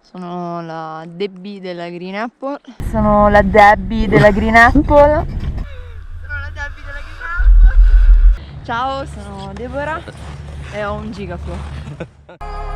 Sono la Debby della Green Apple. Sono la Debby della Green Apple. Sono la Debby della Green Apple. Ciao, sono Deborah e ho un Gopro.